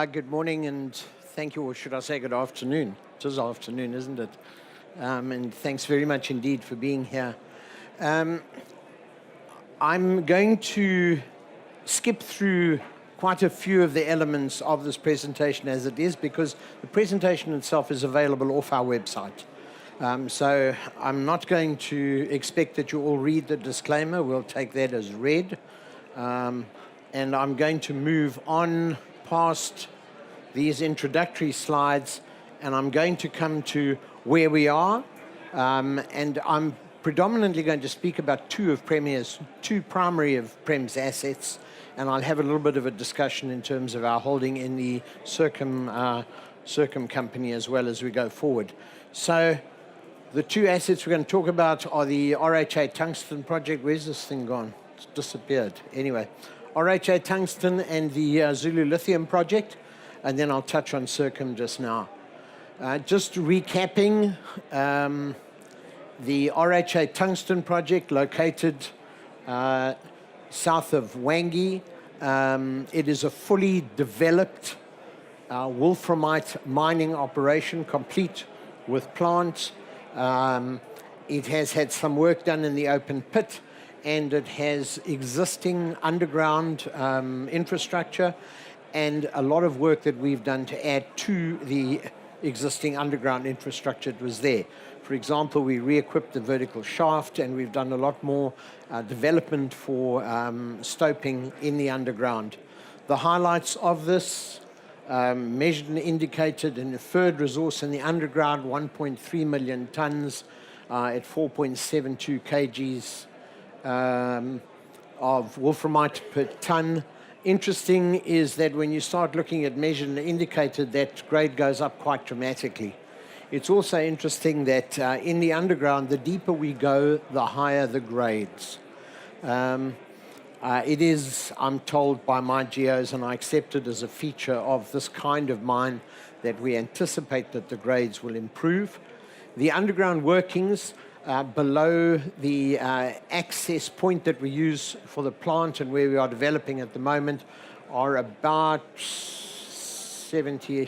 Good morning, and thank you, or should I say good afternoon? It is afternoon, isn't it? And thanks very much indeed for being here. I'm going to skip through quite a few of the elements of this presentation as it is, because the presentation itself is available off our website. So I'm not going to expect that you all read the disclaimer. We'll take that as read. And I'm going to move on past these introductory slides, and I'm going to come to where we are. And I'm predominantly going to speak about two primary of Prem's assets, and I'll have a little bit of a discussion in terms of our holding in the Circum company as well as we go forward. So the two assets we're going to talk about are the RHA Tungsten project. Where's this thing gone? It's disappeared. Anyway, RHA Tungsten and the Zulu Lithium project, and then I'll touch on Circum just now. Just recapping, the RHA Tungsten project located south of Wangi. It is a fully developed wolframite mining operation, complete with plant. It has had some work done in the open pit, and it has existing underground infrastructure and a lot of work that we've done to add to the existing underground infrastructure that was there. For example, we re-equipped the vertical shaft, and we've done a lot more development for stoping in the underground. The highlights of this, measured and indicated and inferred resource in the underground, 1.3 million tons at 4.72 kgs of wolframite per ton. Interesting is that when you start looking at measured and indicated, that grade goes up quite dramatically. It's also interesting that in the underground, the deeper we go, the higher the grades. It is, I'm told by my geos, and I accept it as a feature of this kind of mine, that we anticipate that the grades will improve. The underground workings below the access point that we use for the plant and where we are developing at the moment are about 50,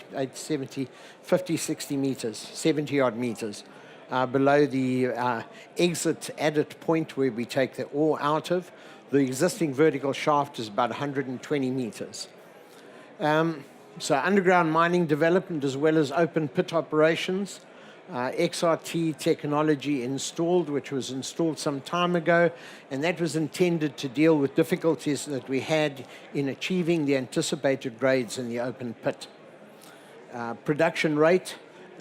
60 meters, 70 odd meters below the exit adit point where we take the ore out of. The existing vertical shaft is about 120 meters. So underground mining development as well as open pit operations. XRT technology installed, which was installed some time ago, and that was intended to deal with difficulties that we had in achieving the anticipated grades in the open pit. Production rate,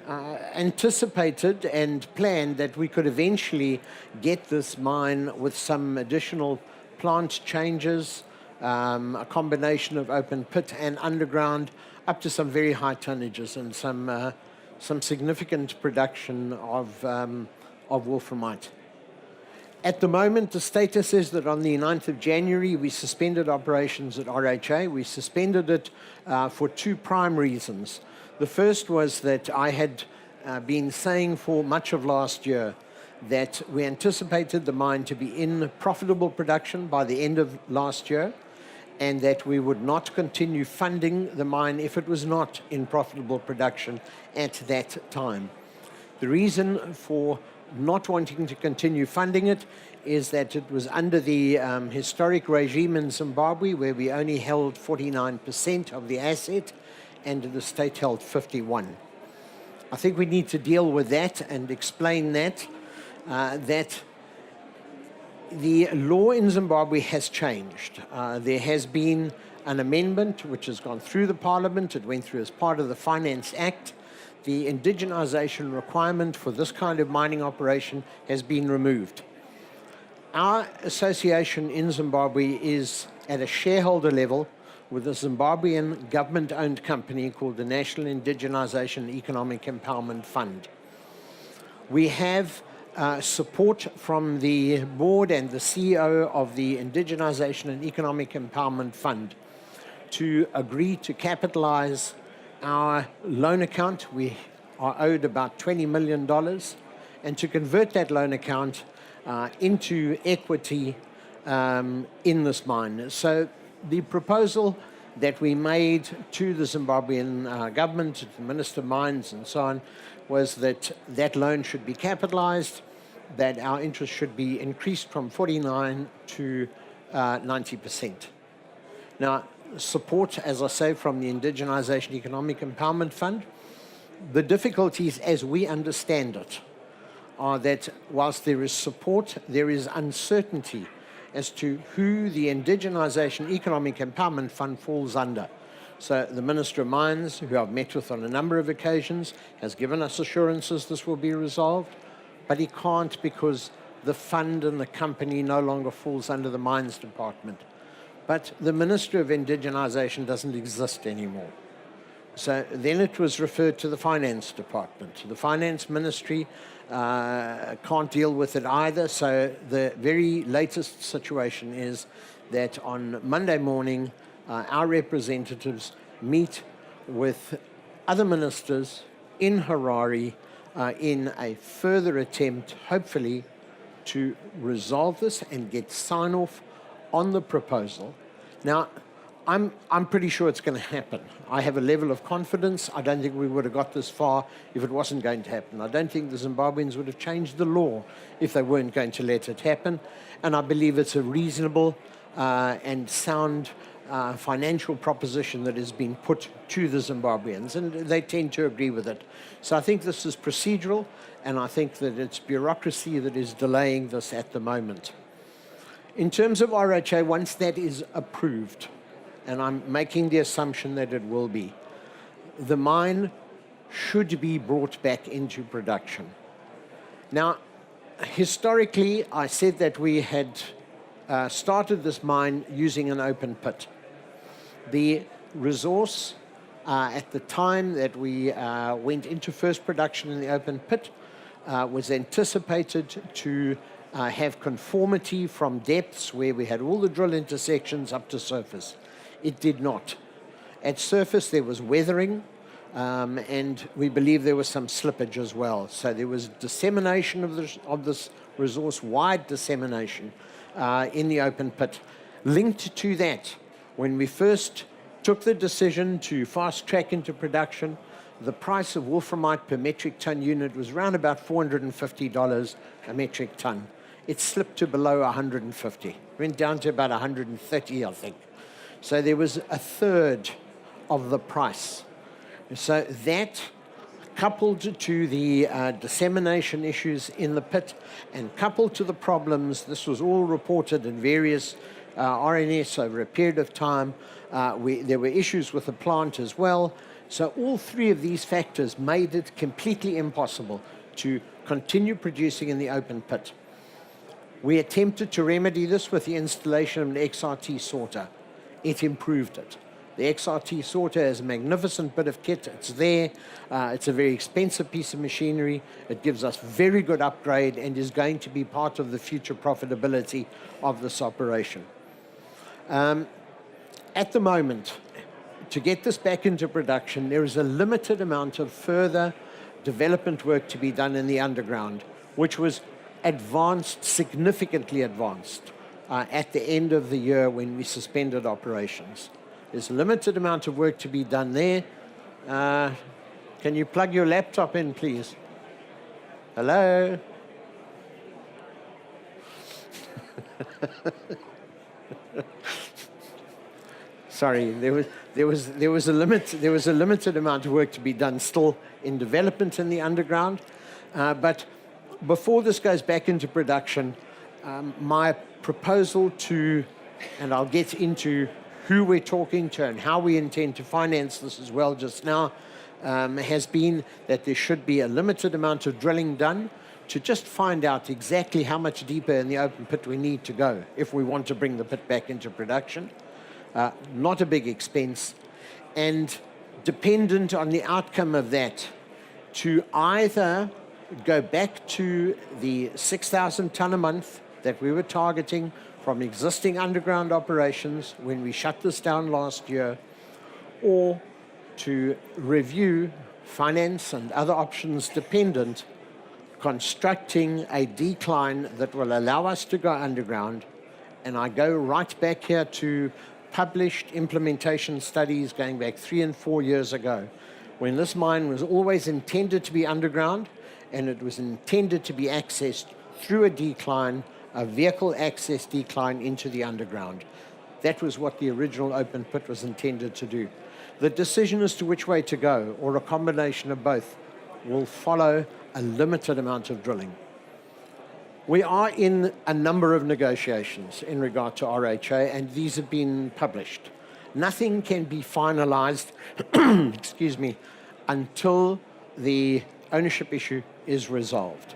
anticipated and planned that we could eventually get this mine with some additional plant changes, a combination of open pit and underground, up to some very high tonnages and some significant production of wolframite. At the moment, the status is that on the 9th of January, we suspended operations at RHA. We suspended it for two prime reasons. The first was that I had been saying for much of last year that we anticipated the mine to be in profitable production by the end of last year, and that we would not continue funding the mine if it was not in profitable production at that time. The reason for not wanting to continue funding it is that it was under the historic regime in Zimbabwe, where we only held 49% of the asset and the state held 51%. I think we need to deal with that and explain that the law in Zimbabwe has changed. There has been an amendment which has gone through the parliament. It went through as part of the Finance Act. The indigenization requirement for this kind of mining operation has been removed. Our association in Zimbabwe is at a shareholder level with a Zimbabwean government-owned company called the National Indigenization Economic Empowerment Fund. We have support from the board and the CEO of the Indigenization and Economic Empowerment Fund to agree to capitalize our loan account. We are owed about $20 million, and to convert that loan account into equity in this mine. So the proposal that we made to the Zimbabwean government, to the Minister of Mines and so on, was that that loan should be capitalized, that our interest should be increased from 49 to 90%. Now, support, as I say, from the Indigenization Economic Empowerment Fund. The difficulties, as we understand it, are that whilst there is support, there is uncertainty as to who the Indigenization Economic Empowerment Fund falls under. So the Minister of Mines, who I've met with on a number of occasions, has given us assurances this will be resolved, but he can't because the fund and the company no longer falls under the Mines Department. But the Minister of Indigenization doesn't exist anymore. So then it was referred to the Finance Department. The Finance Ministry can't deal with it either, so the very latest situation is that on Monday morning, our representatives meet with other ministers in Harare in a further attempt, hopefully, to resolve this and get sign-off on the proposal. Now, I'm pretty sure it's going to happen. I have a level of confidence. I don't think we would have got this far if it wasn't going to happen. I don't think the Zimbabweans would have changed the law if they weren't going to let it happen. And I believe it's a reasonable and sound financial proposition that has been put to the Zimbabweans, and they tend to agree with it. So I think this is procedural, and I think that it's bureaucracy that is delaying this at the moment. In terms of RHA, once that is approved, and I'm making the assumption that it will be, the mine should be brought back into production. Now, historically, I said that we had started this mine using an open pit. The resource at the time that we went into first production in the open pit was anticipated to have conformity from depths where we had all the drill intersections up to surface. It did not. At surface, there was weathering, and we believe there was some slippage as well. So there was dissemination of this resource, wide dissemination in the open pit. Linked to that, when we first took the decision to fast track into production, the price of wolframite per metric ton unit was around about $450 a metric ton. It slipped to below 150. Went down to about 130, I think. So there was a third of the price. So that, coupled to the dissemination issues in the pit, and coupled to the problems, this was all reported in various RNS over a period of time. There were issues with the plant as well. So all three of these factors made it completely impossible to continue producing in the open pit. We attempted to remedy this with the installation of an XRT sorter. It improved it. The XRT sorter is a magnificent bit of kit. It's there. It's a very expensive piece of machinery. It gives us very good upgrade and is going to be part of the future profitability of this operation. At the moment, to get this back into production, there is a limited amount of further development work to be done in the underground, which was advanced, significantly advanced, at the end of the year when we suspended operations. There's a limited amount of work to be done there. Can you plug your laptop in, please? Hello? Sorry, there was a limited amount of work to be done still in development in the underground, but before this goes back into production, my proposal to, and I'll get into who we're talking to and how we intend to finance this as well just now, has been that there should be a limited amount of drilling done to just find out exactly how much deeper in the open pit we need to go if we want to bring the pit back into production. Not a big expense, and dependent on the outcome of that, to either go back to the 6,000 ton a month that we were targeting from existing underground operations when we shut this down last year, or to review finance and other options dependent, constructing a decline that will allow us to go underground. And I go right back here to published implementation studies going back 3 and 4 years ago, when this mine was always intended to be underground, and it was intended to be accessed through a decline, a vehicle access decline into the underground. That was what the original open pit was intended to do. The decision as to which way to go, or a combination of both, will follow a limited amount of drilling. We are in a number of negotiations in regard to RHA, and these have been published. Nothing can be finalized, excuse me, until the ownership issue is resolved.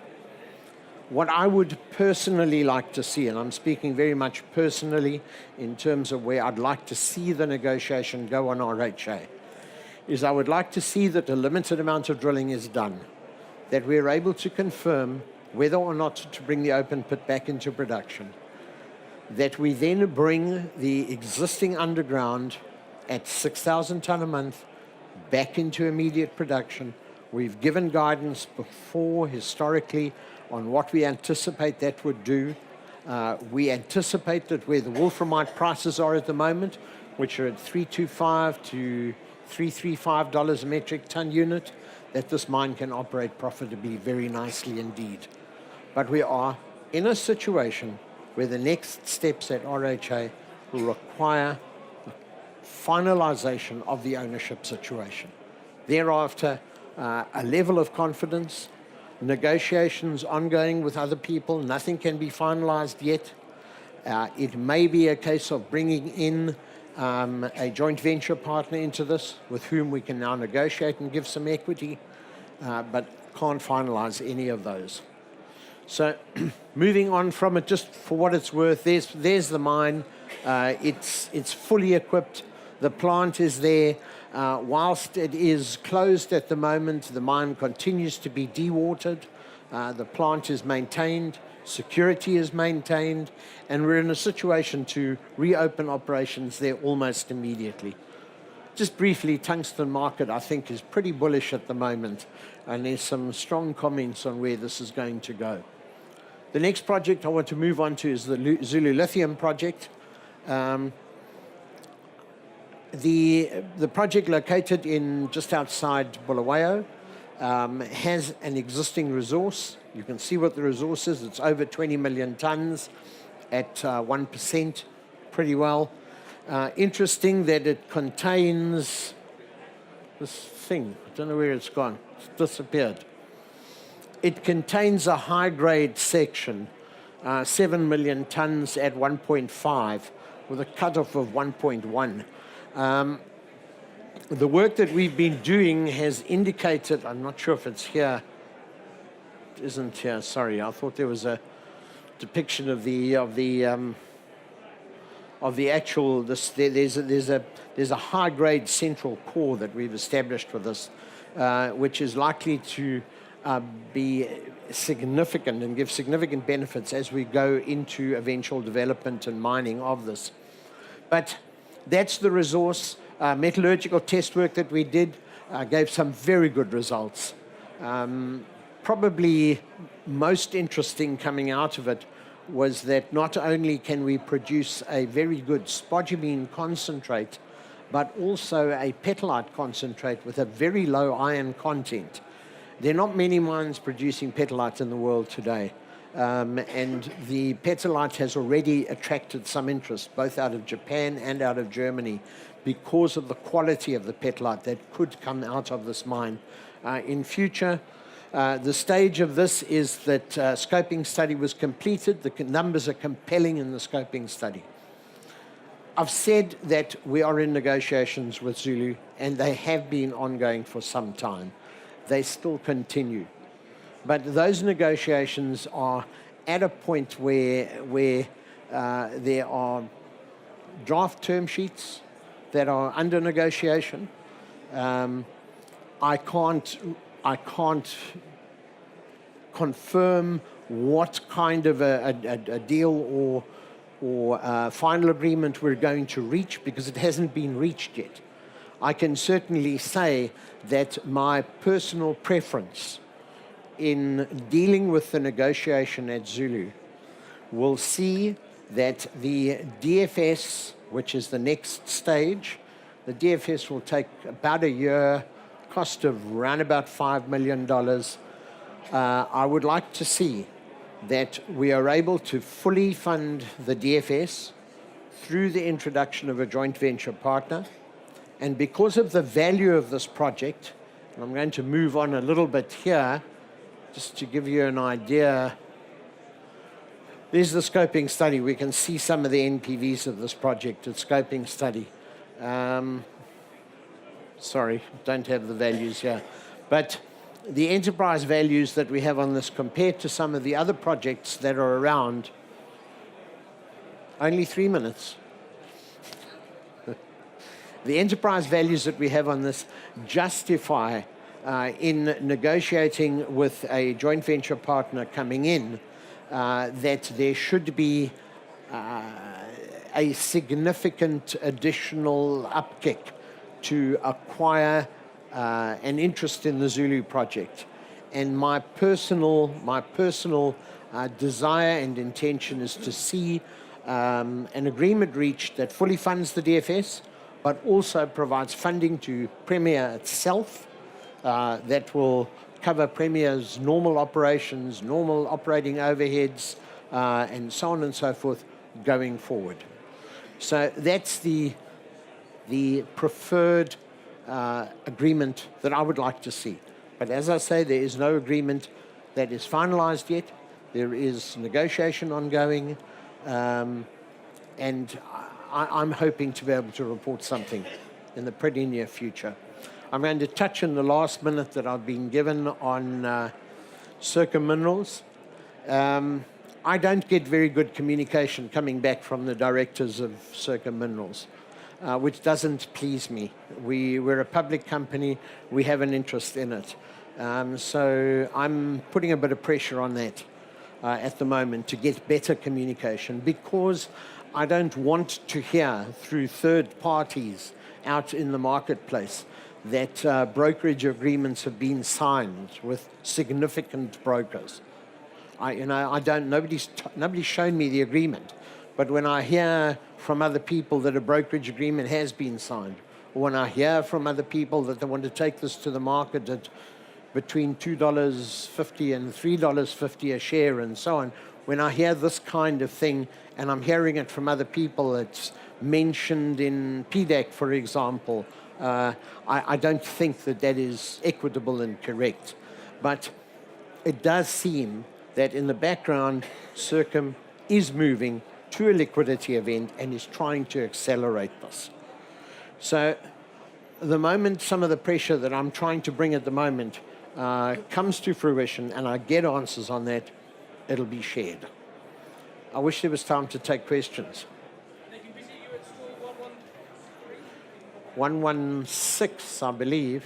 What I would personally like to see, and I'm speaking very much personally in terms of where I'd like to see the negotiation go on RHA, is I would like to see that a limited amount of drilling is done, that we're able to confirm whether or not to bring the open pit back into production, that we then bring the existing underground at 6,000 tonne a month back into immediate production. We've given guidance before, historically, on what we anticipate that would do. We anticipate that where the wolframite prices are at the moment, which are at $325 to $335 a metric ton unit, that this mine can operate profitably very nicely indeed. But we are in a situation where the next steps at RHA will require finalization of the ownership situation. Thereafter, a level of confidence, negotiations ongoing with other people, nothing can be finalized yet. It may be a case of bringing in a joint venture partner into this, with whom we can now negotiate and give some equity, but can't finalize any of those. So moving on from it, just for what it's worth, there's the mine. It's fully equipped. The plant is there. Whilst it is closed at the moment, the mine continues to be dewatered. The plant is maintained, security is maintained, and we're in a situation to reopen operations there almost immediately. Just briefly, tungsten market, I think, is pretty bullish at the moment, and there's some strong comments on where this is going to go. The next project I want to move on to is the Zulu Lithium project. The project, located in just outside Bulawayo, has an existing resource. You can see what the resource is. It's over 20 million tons at 1%, pretty well. Interesting that it contains this thing. I don't know where it's gone. It's disappeared. It contains a high-grade section, 7 million tons at 1.5, with a cutoff of 1.1. The work that we've been doing has indicated, I'm not sure if it's here, it isn't here, sorry, I thought there was a depiction of the actual, there's a high-grade central core that we've established with this, which is likely to be significant and give significant benefits as we go into eventual development and mining of this. But that's the resource. Metallurgical test work that we did gave some very good results. Probably most interesting coming out of it was that not only can we produce a very good spodumene concentrate, but also a petalite concentrate with a very low iron content. There are not many mines producing petalite in the world today. And the petalite has already attracted some interest, both out of Japan and out of Germany, because of the quality of the petalite that could come out of this mine in future. The stage of this is that scoping study was completed. The numbers are compelling in the scoping study. I've said that we are in negotiations with Zulu, and they have been ongoing for some time. They still continue. But those negotiations are at a point where there are draft term sheets that are under negotiation. I can't confirm what kind of a deal or final agreement we're going to reach, because it hasn't been reached yet. I can certainly say that my personal preference in dealing with the negotiation at Zulu will see that the DFS which is the next stage. The DFS will take about a year, cost of around about $5 million. I would like to see that we are able to fully fund the DFS through the introduction of a joint venture partner. And because of the value of this project, and I'm going to move on a little bit here, just to give you an idea. There's the scoping study. We can see some of the NPVs of this project, its scoping study. Sorry, don't have the values here. But the enterprise values that we have on this compared to some of the other projects that are around, only 3 minutes. The enterprise values that we have on this justify, in negotiating with a joint venture partner coming in, that there should be a significant additional upkick to acquire an interest in the Zulu project. And my personal desire and intention is to see an agreement reached that fully funds the DFS, but also provides funding to Premier itself that will cover Premier's normal operations, normal operating overheads, and so on and so forth going forward. So that's the preferred agreement that I would like to see. But as I say, there is no agreement that is finalized yet. There is negotiation ongoing, and I'm hoping to be able to report something in the pretty near future. I'm going to touch in the last minute that I've been given on Circa Minerals. I don't get very good communication coming back from the directors of Circa Minerals, which doesn't please me. We're a public company. We have an interest in it. So I'm putting a bit of pressure on that at the moment to get better communication, because I don't want to hear through third parties out in the marketplace that brokerage agreements have been signed with significant brokers. Nobody's shown me the agreement, but when I hear from other people that a brokerage agreement has been signed, or when I hear from other people that they want to take this to the market at between $2.50 and $3.50 a share and so on, when I hear this kind of thing, and I'm hearing it from other people, it's mentioned in PDAC, for example, I don't think that that is equitable and correct. But it does seem that in the background, Circum is moving to a liquidity event and is trying to accelerate this. So the moment some of the pressure that I'm trying to bring at the moment comes to fruition and I get answers on that, it'll be shared. I wish there was time to take questions. 116, I believe.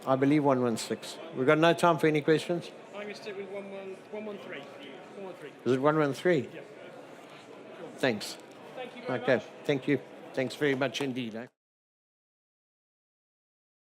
116. We've got no time for any questions? I'm going to stick with 113. 113. Is it 113? Yeah. Thanks. Thank you very Okay, much. thank you. Thanks very much indeed.